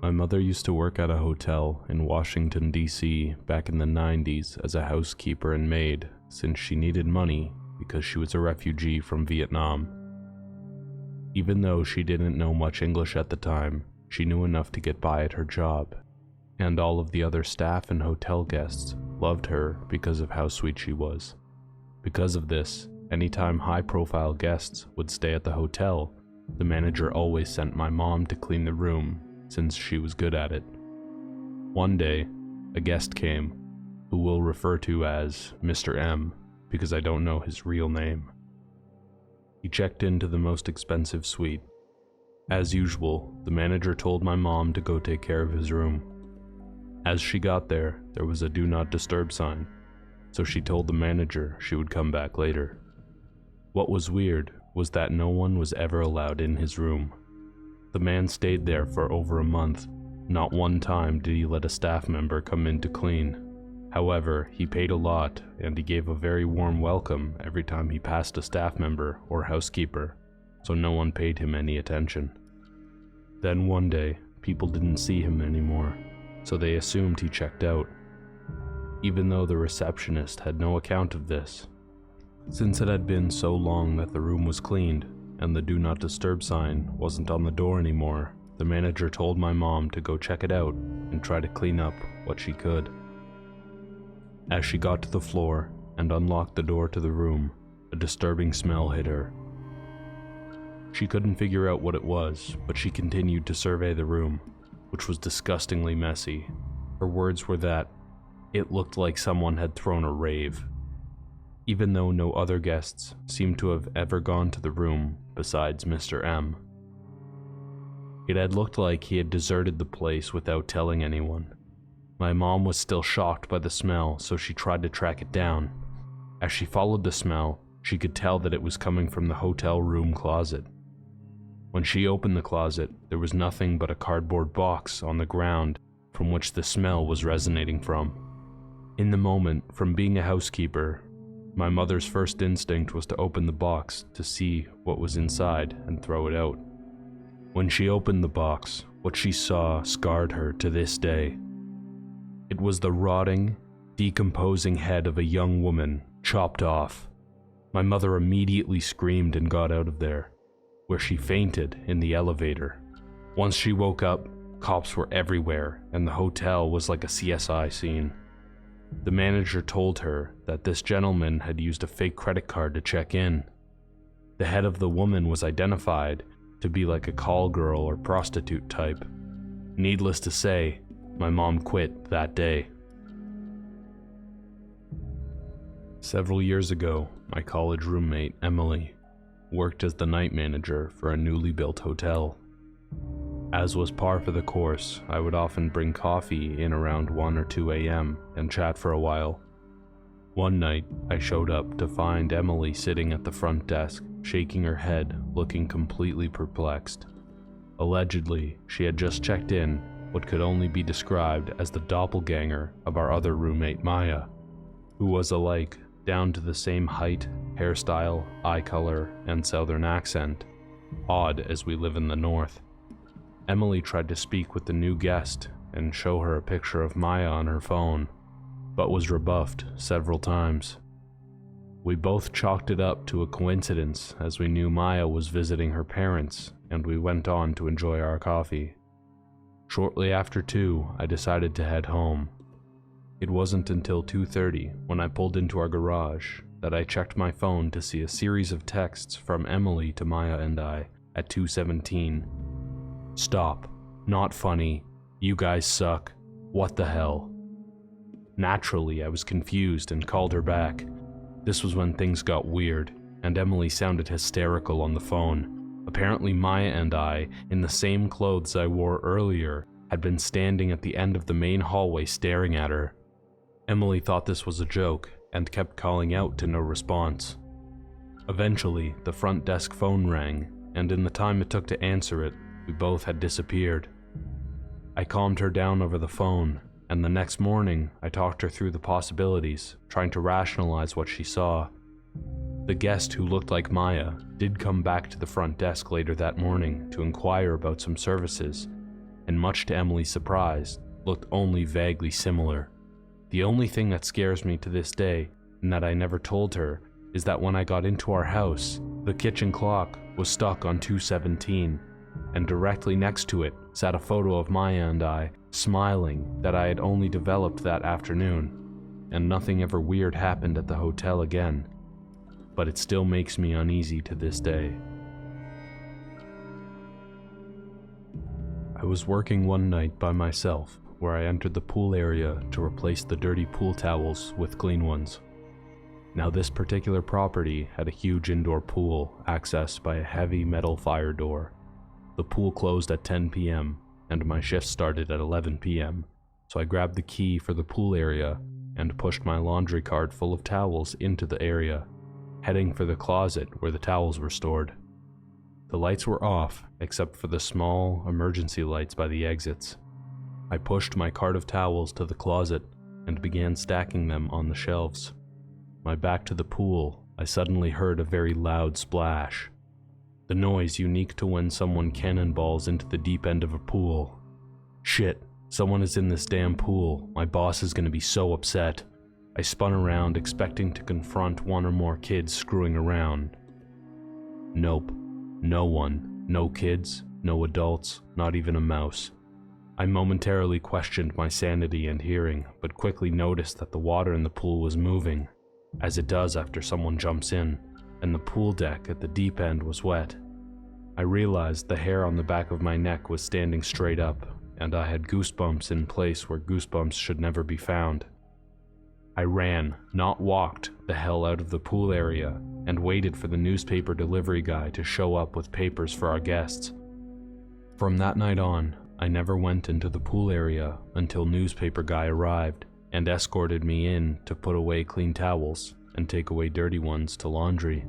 My mother used to work at a hotel in Washington, D.C. back in the 90s as a housekeeper and maid since she needed money because she was a refugee from Vietnam. Even though she didn't know much English at the time, she knew enough to get by at her job, and all of the other staff and hotel guests loved her because of how sweet she was. Because of this, anytime high-profile guests would stay at the hotel, the manager always sent my mom to clean the room since she was good at it. One day, a guest came, who we'll refer to as Mr. M because I don't know his real name. He checked into the most expensive suite. As usual, the manager told my mom to go take care of his room. As she got there, there was a do not disturb sign, so she told the manager she would come back later. What was weird was that no one was ever allowed in his room. The man stayed there for over a month. Not one time did he let a staff member come in to clean. However, he paid a lot, and he gave a very warm welcome every time he passed a staff member or housekeeper, so no one paid him any attention. Then one day, people didn't see him anymore, so they assumed he checked out, even though the receptionist had no account of this. Since it had been so long that the room was cleaned, and the do not disturb sign wasn't on the door anymore, the manager told my mom to go check it out and try to clean up what she could. As she got to the floor and unlocked the door to the room, a disturbing smell hit her. She couldn't figure out what it was, but she continued to survey the room, which was disgustingly messy. Her words were that it looked like someone had thrown a rave. Even though no other guests seemed to have ever gone to the room besides Mr. M. It had looked like he had deserted the place without telling anyone. My mom was still shocked by the smell, so she tried to track it down. As she followed the smell, she could tell that it was coming from the hotel room closet. When she opened the closet, there was nothing but a cardboard box on the ground from which the smell was resonating from. In the moment, from being a housekeeper, my mother's first instinct was to open the box to see what was inside and throw it out. When she opened the box, what she saw scarred her to this day. It was the rotting, decomposing head of a young woman, chopped off. My mother immediately screamed and got out of there, where she fainted in the elevator. Once she woke up, cops were everywhere, and the hotel was like a CSI scene. The manager told her that this gentleman had used a fake credit card to check in. The head of the woman was identified to be like a call girl or prostitute type. Needless to say, my mom quit that day. Several years ago, my college roommate, Emily, worked as the night manager for a newly built hotel. As was par for the course, I would often bring coffee in around 1 or 2 a.m. and chat for a while. One night, I showed up to find Emily sitting at the front desk, shaking her head, looking completely perplexed. Allegedly, she had just checked in what could only be described as the doppelganger of our other roommate Maya, who was alike down to the same height, hairstyle, eye color, and southern accent, odd as we live in the north. Emily tried to speak with the new guest and show her a picture of Maya on her phone, but was rebuffed several times. We both chalked it up to a coincidence as we knew Maya was visiting her parents, and we went on to enjoy our coffee. Shortly after 2, I decided to head home. It wasn't until 2:30 when I pulled into our garage that I checked my phone to see a series of texts from Emily to Maya and I at 2:17. Stop. Not funny. You guys suck. What the hell? Naturally, I was confused and called her back. This was when things got weird, and Emily sounded hysterical on the phone. Apparently Maya and I, in the same clothes I wore earlier, had been standing at the end of the main hallway staring at her. Emily thought this was a joke and kept calling out to no response. Eventually, the front desk phone rang, and in the time it took to answer it, we both had disappeared. I calmed her down over the phone, and the next morning I talked her through the possibilities, trying to rationalize what she saw. The guest, who looked like Maya, did come back to the front desk later that morning to inquire about some services, and much to Emily's surprise, looked only vaguely similar. The only thing that scares me to this day, and that I never told her, is that when I got into our house, the kitchen clock was stuck on 2:17, and directly next to it sat a photo of Maya and I, smiling, that I had only developed that afternoon, and nothing ever weird happened at the hotel again. But it still makes me uneasy to this day. I was working one night by myself, where I entered the pool area to replace the dirty pool towels with clean ones. Now, this particular property had a huge indoor pool accessed by a heavy metal fire door. The pool closed at 10 p.m., and my shift started at 11 p.m., so I grabbed the key for the pool area and pushed my laundry cart full of towels into the area, heading for the closet where the towels were stored. The lights were off, except for the small emergency lights by the exits. I pushed my cart of towels to the closet and began stacking them on the shelves. My back to the pool, I suddenly heard a very loud splash. The noise unique to when someone cannonballs into the deep end of a pool. Shit, someone is in this damn pool. My boss is gonna be so upset. I spun around, expecting to confront one or more kids screwing around. Nope. No one. No kids. No adults. Not even a mouse. I momentarily questioned my sanity and hearing, but quickly noticed that the water in the pool was moving, as it does after someone jumps in, and the pool deck at the deep end was wet. I realized the hair on the back of my neck was standing straight up, and I had goosebumps in place where goosebumps should never be found. I ran, not walked, the hell out of the pool area, and waited for the newspaper delivery guy to show up with papers for our guests. From that night on, I never went into the pool area until newspaper guy arrived and escorted me in to put away clean towels and take away dirty ones to laundry.